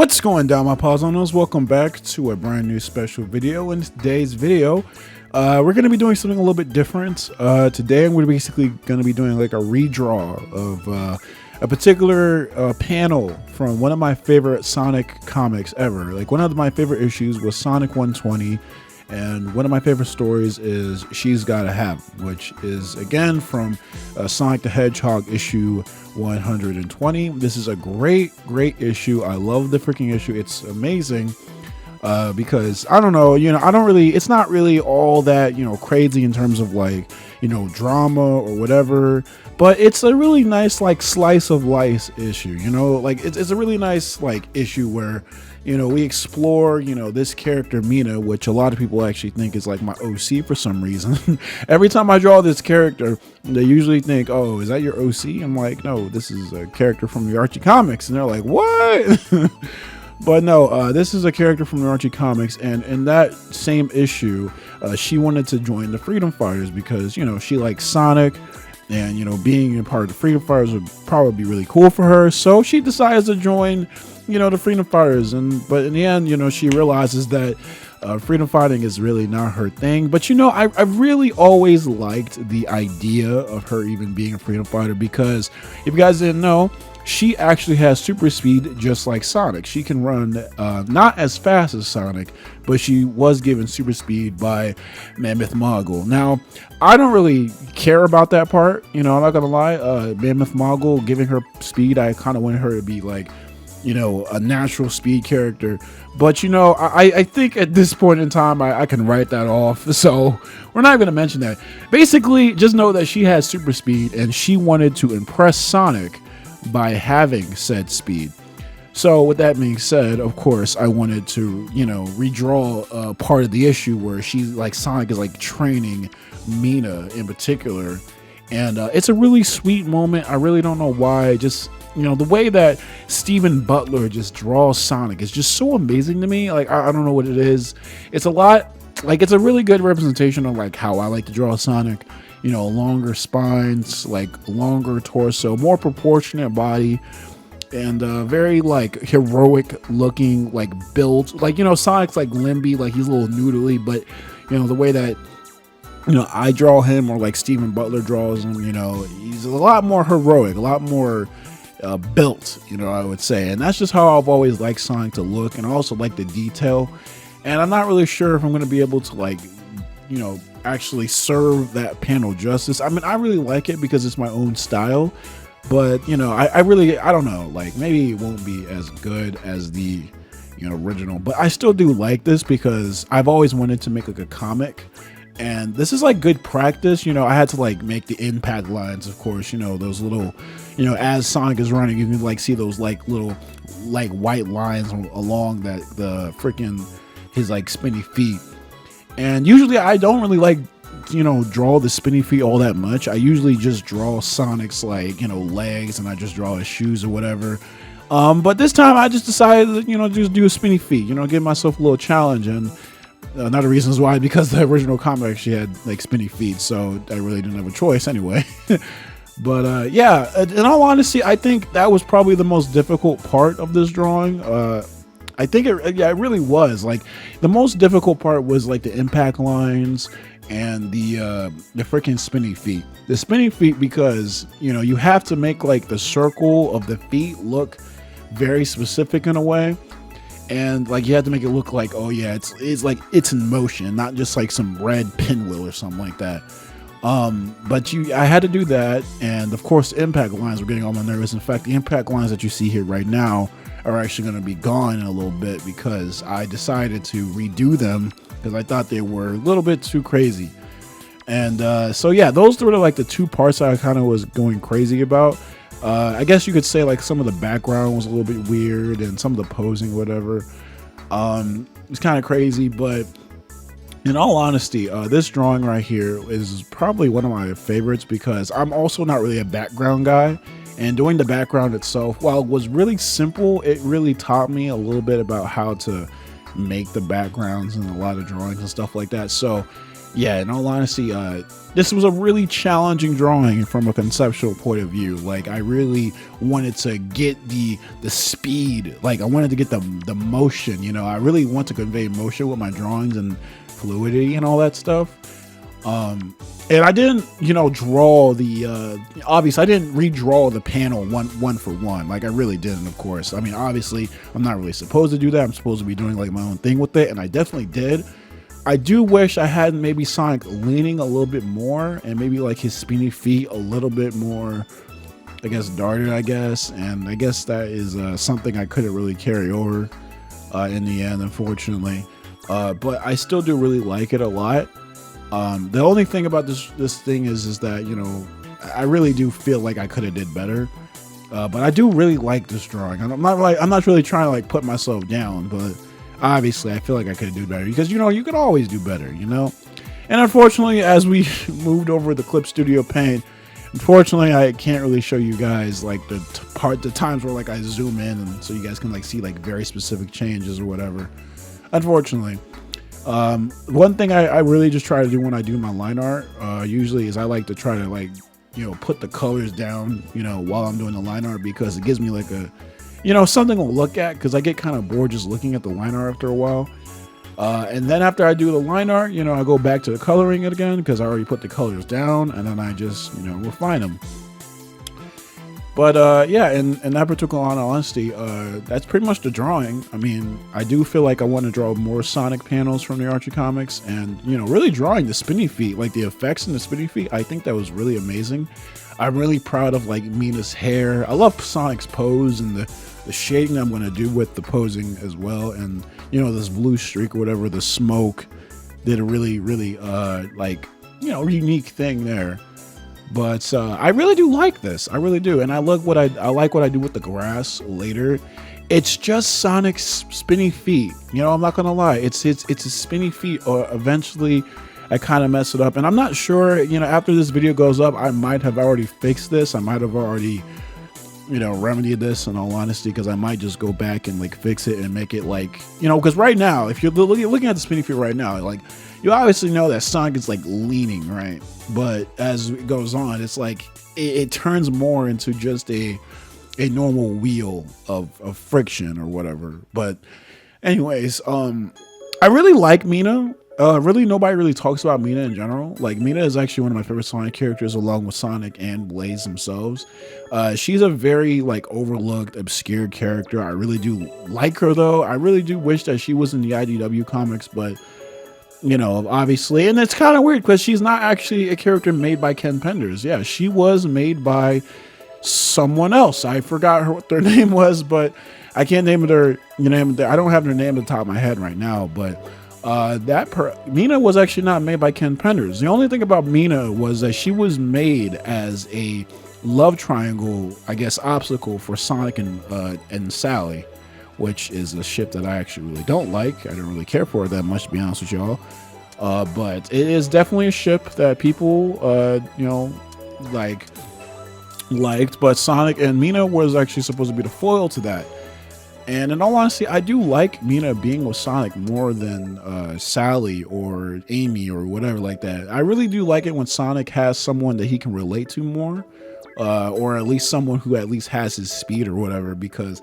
What's going down, my Pauzonos? Welcome back to a brand new special video. In today's video, we're going to be doing something a little bit different. Today I'm basically going to be doing like a redraw of a particular panel from one of my favorite Sonic comics ever. Like, one of my favorite issues was Sonic 120, and one of my favorite stories is She's Gotta Have, which is again from Sonic the Hedgehog issue 120. This is a great issue. I love the freaking issue. It's amazing because I don't know, it's not really all that, crazy in terms of like, drama or whatever, but it's a really nice like slice of life issue, like it's a really nice like issue where we explore, this character Mina, which a lot of people actually think is like my OC for some reason. Every time I draw this character, they usually think, oh, is that your OC? I'm like, no, this is a character from the Archie comics. And they're like, what? But no, this is a character from the Archie comics. And in that same issue, she wanted to join the Freedom Fighters because, she likes Sonic. And, being a part of the Freedom Fighters would probably be really cool for her. So she decides to join the Freedom Fighters, but in the end, she realizes that freedom fighting is really not her thing. But I really always liked the idea of her even being a freedom fighter, because if you guys didn't know, she actually has super speed just like Sonic. She can run not as fast as Sonic, but she was given super speed by Mammoth Mogul. Now, I don't really care about that part, I'm not gonna lie. Mammoth Mogul giving her speed, I kind of wanted her to be like, a natural speed character. But, I think at this point in time, I can write that off. So we're not even going to mention that. Basically, just know that she has super speed and she wanted to impress Sonic by having said speed. So with that being said, of course, I wanted to, redraw part of the issue where she's like, Sonic is like training Mina in particular. And it's a really sweet moment. I really don't know why. Just, the way that Stephen Butler just draws Sonic is just so amazing to me. Like, I don't know what it is. It's a lot, like, it's a really good representation of like how I like to draw Sonic. Longer spines, like longer torso, more proportionate body, and very like heroic looking, like build. Like, Sonic's like limby, like he's a little noodly, but the way that I draw him, or like Stephen Butler draws him, he's a lot more heroic, a lot more built, I would say. And that's just how I've always liked Sonic to look, and I also like the detail. And I'm not really sure if I'm going to be able to like, actually serve that panel justice. I mean, I really like it because it's my own style, but I don't know, like maybe it won't be as good as the original, but I still do like this because I've always wanted to make like a comic. And this is like good practice. I had to like make the impact lines, of course, those little, as Sonic is running, you can like see those like little like white lines along that the freaking his like spinny feet. And usually I don't really like, draw the spinny feet all that much. I usually just draw Sonic's like, legs, and I just draw his shoes or whatever. But this time I just decided to, just do a spinny feet, give myself a little challenge. And another reason is why, because the original comic actually had like spinny feet, so I really didn't have a choice anyway. But yeah, in all honesty, I think that was probably the most difficult part of this drawing. I think it really was. Like, the most difficult part was like the impact lines and the freaking spinny feet. The spinny feet, because you have to make like the circle of the feet look very specific in a way. And like you have to make it look like, oh yeah, it's like it's in motion, not just like some red pinwheel or something like that. But I had to do that, and of course the impact lines were getting on my nerves. In fact, the impact lines that you see here right now are actually going to be gone in a little bit because I decided to redo them because I thought they were a little bit too crazy. And so yeah, those were like the two parts that I kind of was going crazy about. I guess you could say like some of the background was a little bit weird, and some of the posing, whatever. It's kind of crazy, but in all honesty, this drawing right here is probably one of my favorites because I'm also not really a background guy. And doing the background itself, while it was really simple, it really taught me a little bit about how to make the backgrounds and a lot of drawings and stuff like that. So Yeah, in all honesty, this was a really challenging drawing from a conceptual point of view. Like, I really wanted to get the speed. Like, I wanted to get the motion. You know, I really want to convey motion with my drawings and fluidity and all that stuff. And I didn't, you know, draw the obviously I didn't redraw the panel one for one. Like, I really didn't, of course. I mean, obviously I'm not really supposed to do that. I'm supposed to be doing like my own thing with it, and I definitely did. I do wish I had maybe Sonic leaning a little bit more, and maybe like his spinny feet a little bit more, I guess, darted, I guess. And I guess that is something I couldn't really carry over in the end, unfortunately. But I still do really like it a lot. The only thing about this thing is that, you know, I really do feel like I could have did better. But I do really like this drawing. I'm not really trying to like put myself down, but obviously I feel like I could do better, because, you know, you could always do better, you know. And unfortunately, as we moved over the Clip Studio Paint, unfortunately I can't really show you guys like the times where like I zoom in, and so you guys can like see like very specific changes or whatever, unfortunately. One thing I really just try to do when I do my line art usually is I like to try to, like, you know, put the colors down, you know, while I'm doing the line art, because it gives me like a, you know, something to look at, because I get kind of bored just looking at the line art after a while. And then after I do the line art, you know, I go back to the coloring it again, because I already put the colors down, and then I just, you know, refine them. But yeah, in that particular honesty, that's pretty much the drawing. I mean, I do feel like I want to draw more Sonic panels from the Archie comics, and, you know, really drawing the spinny feet, like the effects in the spinny feet. I think that was really amazing. I'm really proud of like Mina's hair. I love Sonic's pose and the shading I'm going to do with the posing as well. And, you know, this blue streak or whatever, the smoke, did a really, really like, you know, unique thing there. But I really do like this. I really do. And I like what I do with the grass later. It's just Sonic's spinny feet. You know, I'm not gonna lie. It's his spinny feet. Or eventually, I kind of mess it up. And I'm not sure. You know, after this video goes up, I might have already fixed this. I might have already, you know, remedied this, in all honesty, because I might just go back and like fix it and make it like, you know, because right now, if you're looking at the spinny feet right now, like, you obviously know that Sonic is like leaning, right? But as it goes on, it's like it turns more into just a normal wheel of friction or whatever. But anyways, I really like Mina. Really, nobody really talks about Mina in general. Like, Mina is actually one of my favorite Sonic characters, along with Sonic and Blaze themselves. She's a very like overlooked, obscure character. I really do like her, though. I really do wish that she was in the IDW comics, but, you know, obviously, and it's kind of weird because she's not actually a character made by Ken Penders. Yeah, she was made by someone else. I forgot what their name was, but I can't name their name. I don't have their name at the top of my head right now, but Mina was actually not made by Ken Penders. The only thing about Mina was that she was made as a love triangle, I guess, obstacle for Sonic and Sally, which is a ship that I actually really don't like. I don't really care for it that much, to be honest with y'all. But it is definitely a ship that people, you know, liked. But Sonic and Mina was actually supposed to be the foil to that. And in all honesty, I do like Mina being with Sonic more than Sally or Amy or whatever like that. I really do like it when Sonic has someone that he can relate to more, or at least someone who at least has his speed or whatever, because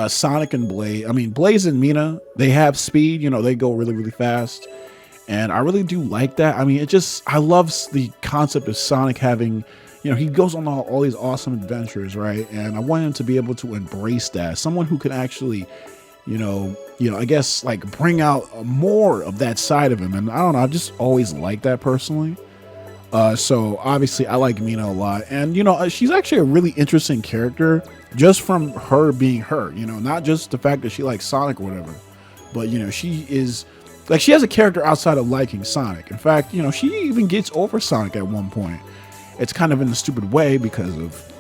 Sonic and Blaze and Mina, they have speed, you know, they go really, really fast. And I really do like that. I mean, I love the concept of Sonic having, you know, he goes on all these awesome adventures, right? And I want him to be able to embrace that. Someone who can actually, you know, I guess like bring out more of that side of him. And I don't know, I just always like that personally. So obviously I like Mina a lot. And, you know, she's actually a really interesting character just from her being her, you know, not just the fact that she likes Sonic or whatever, but, you know, she is like, she has a character outside of liking Sonic. In fact, you know, she even gets over Sonic at one point. It's kind of in a stupid way because of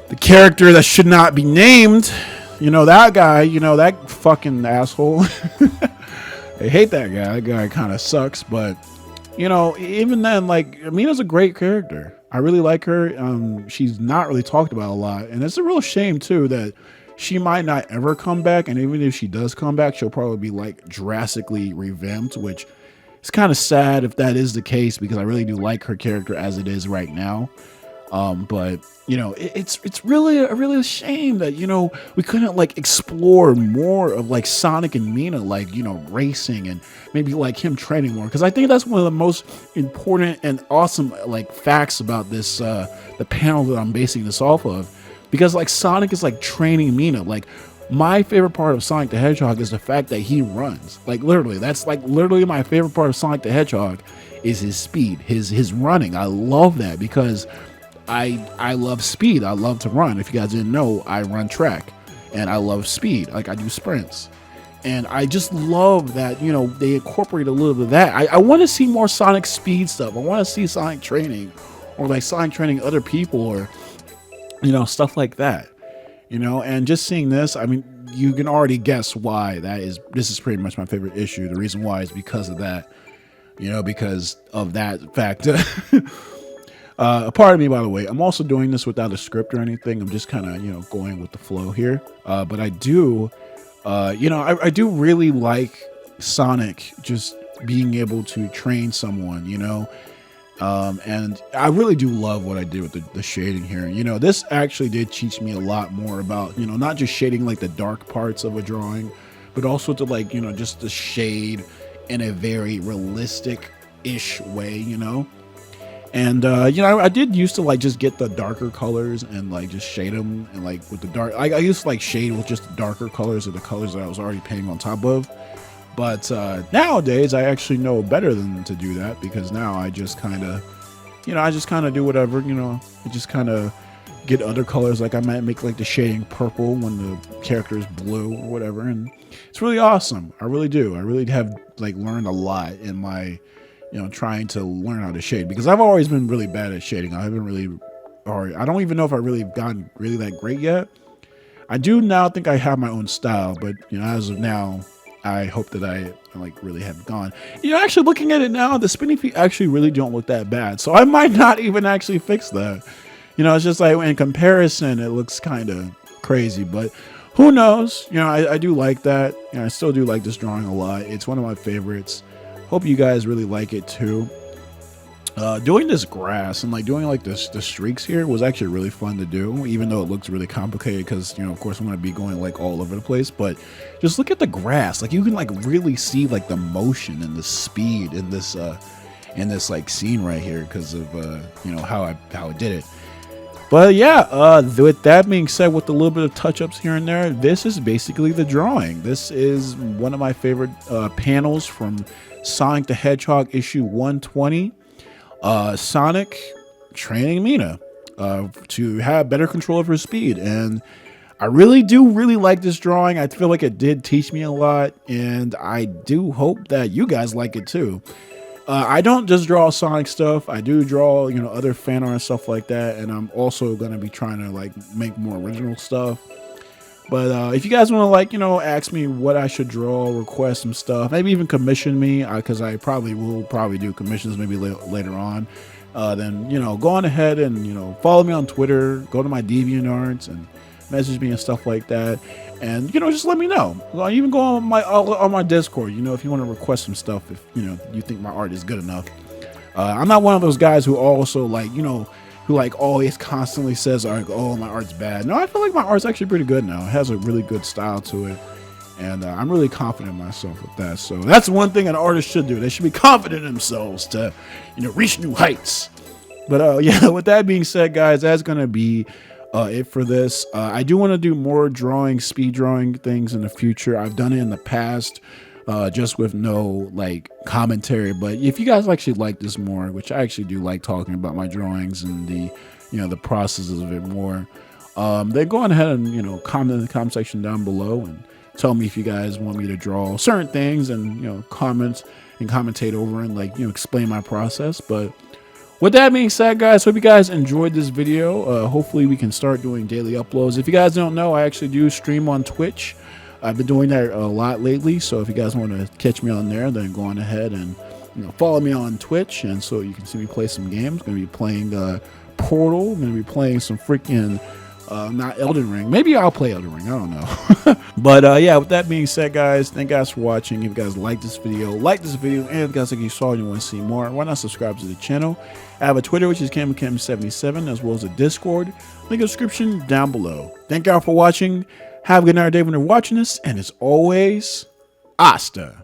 the character that should not be named. You know, that guy, you know, that fucking asshole. I hate that guy. That guy kind of sucks. But, you know, even then, like, Mina's a great character. I really like her. She's not really talked about a lot. And it's a real shame, too, that she might not ever come back. And even if she does come back, she'll probably be, like, drastically revamped, which it's kind of sad if that is the case, because I really do like her character as it is right now. But you know, it's really a shame that, you know, we couldn't like explore more of like Sonic and Mina, like, you know, racing, and maybe like him training more, because I think that's one of the most important and awesome like facts about this the panel that I'm basing this off of, because like Sonic is like training Mina. Like, my favorite part of Sonic the Hedgehog is the fact that he runs. Like, literally, that's like literally my favorite part of Sonic the Hedgehog is his speed, his running. I love that, because I love speed. I love to run. If you guys didn't know, I run track, and I love speed. Like, I do sprints, and I just love that, you know, they incorporate a little bit of that. I want to see more Sonic speed stuff. I want to see Sonic training, or like Sonic training other people, or, you know, stuff like that. You know, and just seeing this, I mean, you can already guess why this is pretty much my favorite issue. The reason why is because of that, you know, because of that fact. Pardon me, by the way, I'm also doing this without a script or anything. I'm just kind of, you know, going with the flow here. But I do, you know, I do really like Sonic just being able to train someone, you know. And I really do love what I did with the shading here. You know, this actually did teach me a lot more about, you know, not just shading like the dark parts of a drawing, but also to like, you know, just the shade in a very realistic-ish way, you know. And, you know, I did used to like just get the darker colors and like just shade them, and like with the dark, I used to like shade with just the darker colors of the colors that I was already painting on top of. But nowadays, I actually know better than to do that, because now I just kind of, you know, I just kind of do whatever, you know, I just kind of get other colors. Like, I might make like the shading purple when the character is blue or whatever. And it's really awesome. I really do. I really have like learned a lot in my, you know, trying to learn how to shade, because I've always been really bad at shading. I haven't really, or I don't even know if I really gotten really that great yet. I do now think I have my own style, but, you know, as of now, I hope that I like really have gone. You know, actually looking at it now, the spinning feet actually really don't look that bad. So I might not even actually fix that. You know, it's just like in comparison, it looks kind of crazy, but who knows? You know, I do like that. You know, I still do like this drawing a lot. It's one of my favorites. Hope you guys really like it too. Doing this grass and like doing like the streaks here was actually really fun to do, even though it looks really complicated, because, you know, of course I'm going to be going like all over the place. But just look at the grass. Like, you can like really see like the motion and the speed in this like scene right here, because of you know, how I did it. But yeah, with that being said, with a little bit of touch-ups here and there, this is basically the drawing. This is one of my favorite panels from Sonic the Hedgehog issue 120. Sonic training Mina to have better control of her speed. And I really do like this drawing. I feel like it did teach me a lot, and I do hope that you guys like it too. I don't just draw Sonic stuff. I do draw, you know, other fan art and stuff like that, and I'm also going to be trying to like make more original stuff. But if you guys want to, like, you know, ask me what I should draw, request some stuff, maybe even commission me, because I will probably do commissions maybe later on, then, you know, go on ahead and, you know, follow me on Twitter, go to my DeviantArts and message me and stuff like that. And, you know, just let me know. Even go on my Discord, you know, if you want to request some stuff, if, you know, you think my art is good enough. I'm not one of those guys who also, like, you know, who like always constantly says, like, oh, my art's bad. No, I feel like my art's actually pretty good now. It has a really good style to it, and I'm really confident in myself with that. So that's one thing an artist should do. They should be confident in themselves to, you know, reach new heights. But yeah, with that being said, guys, that's gonna be it for this. I do want to do more speed drawing things in the future. I've done it in the past, just with no like commentary. But if you guys actually like this more, which I actually do like talking about my drawings and the, you know, the processes of it more, then go on ahead and, you know, comment in the comment section down below and tell me if you guys want me to draw certain things, and, you know, comment and commentate over and, like, you know, explain my process. But with that being said, guys, hope you guys enjoyed this video. Hopefully we can start doing daily uploads. If you guys don't know, I actually do stream on Twitch. I've been doing that a lot lately, so if you guys want to catch me on there, then go on ahead and, you know, follow me on Twitch, and so you can see me play some games. I'm going to be playing Portal. I'm going to be playing some freaking Not Elden Ring. Maybe I'll play Elden Ring. I don't know. But yeah, with that being said, guys, thank you guys for watching. If you guys like this video, and if you guys like you saw and you want to see more, why not subscribe to the channel? I have a Twitter, which is KamyKam77, as well as a Discord. Link in the description down below. Thank y'all for watching. Have a good night or day when you're watching this, and as always, hasta.